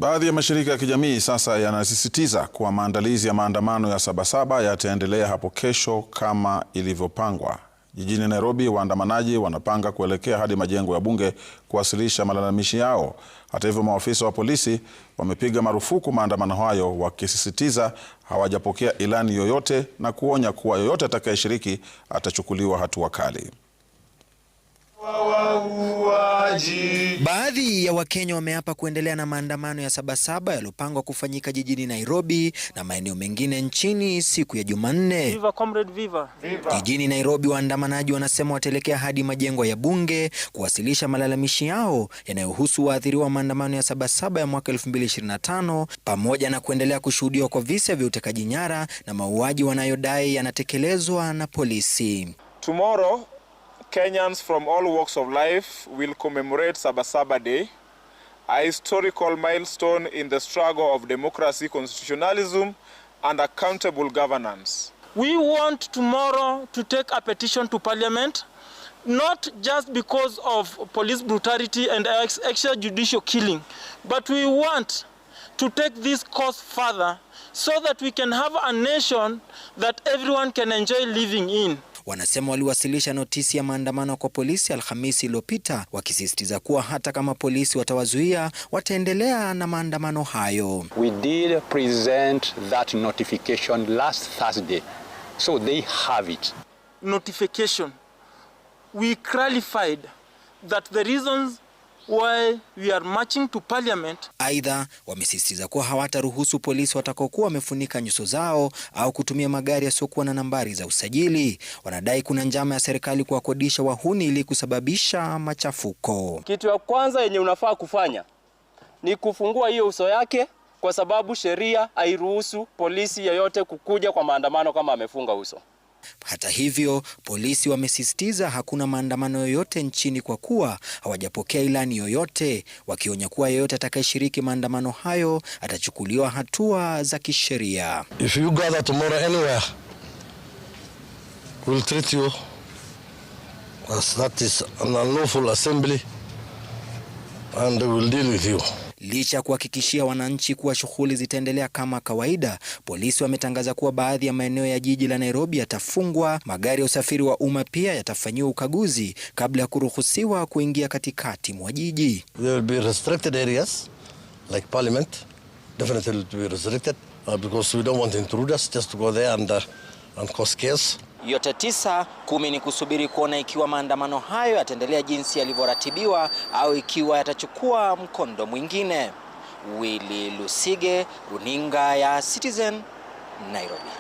Baadhi ya mashirika ya kijamii sasa yanasisitiza kuwa maandalizi ya maandamano ya Sabasaba yataendelea hapo kesho kama ilivyopangwa. Jijini Nairobi, waandamanaji wanapanga kuelekea hadi majengo ya bunge kuwasilisha malalamishi yao. Hata hivyo, maafisa wa polisi wamepiga marufuku maandamano hayo, wakisisitiza hawajapokea ilani yoyote na kuonya kuwa yoyote atakayeshiriki atachukuliwa hatua kali. Baadhi ya Wakenya wameapa kuendelea na maandamano ya Sabasaba yaliyopangwa kufanyika jijini Nairobi na maeneo mengine nchini siku ya Jumanne. Viva comrade, viva. Viva. Jijini Nairobi, waandamanaji wanasema wataelekea hadi majengo ya bunge kuwasilisha malalamishi yao yanayohusu waathiriwa wa maandamano ya Sabasaba ya mwaka 2025 pamoja na kuendelea kushuhudiwa kwa visa vya utekaji nyara na mauaji wanayodai yanatekelezwa na polisi. Tomorrow, Kenyans from all walks of life will commemorate Sabasaba Day, a historical milestone in the struggle of democracy, constitutionalism, and accountable governance. We want tomorrow to take a petition to Parliament, not just because of police brutality and extrajudicial killing, but we want to take this cause further so that we can have a nation that everyone can enjoy living in. Wanasema waliwasilisha notisi ya maandamano kwa polisi Alhamisi iliyopita, wakisisitiza kuwa hata kama polisi watawazuia wataendelea na maandamano hayo. We did present that notification last Thursday, so they have it. Notification. We clarified that the reasons why we are marching to Parliament. Aidha, wamesisitiza kuwa hawataruhusu polisi watakaokuwa wamefunika nyuso zao au kutumia magari yasiokuwa na nambari za usajili. Wanadai kuna njama ya serikali kuwakodisha wahuni ili kusababisha machafuko. Kitu ya kwanza yenye unafaa kufanya ni kufungua hiyo uso yake, kwa sababu sheria hairuhusu polisi yeyote kukuja kwa maandamano kama amefunga uso. Hata hivyo, polisi wamesisitiza hakuna maandamano yoyote nchini kwa kuwa hawajapokea ilani yoyote, wakionya kuwa yeyote atakayeshiriki maandamano hayo atachukuliwa hatua za kisheria. If you gather tomorrow anywhere, we'll treat you as that is an unlawful assembly and we'll deal with you. Licha ya kuhakikishia wananchi kuwa shughuli zitaendelea kama kawaida, polisi wametangaza kuwa baadhi ya maeneo ya jiji la Nairobi yatafungwa, magari ya usafiri wa umma pia yatafanyiwa ukaguzi kabla ya kuruhusiwa kuingia katikati mwa jiji. There will be restricted areas like Parliament, definitely to be restricted because we don't want intruders just to go there and cause chaos. Yote 9, 10 ni kusubiri kuona ikiwa maandamano hayo yataendelea jinsi yalivyoratibiwa au ikiwa yatachukua mkondo mwingine. Willy Lusige, runinga ya Citizen, Nairobi.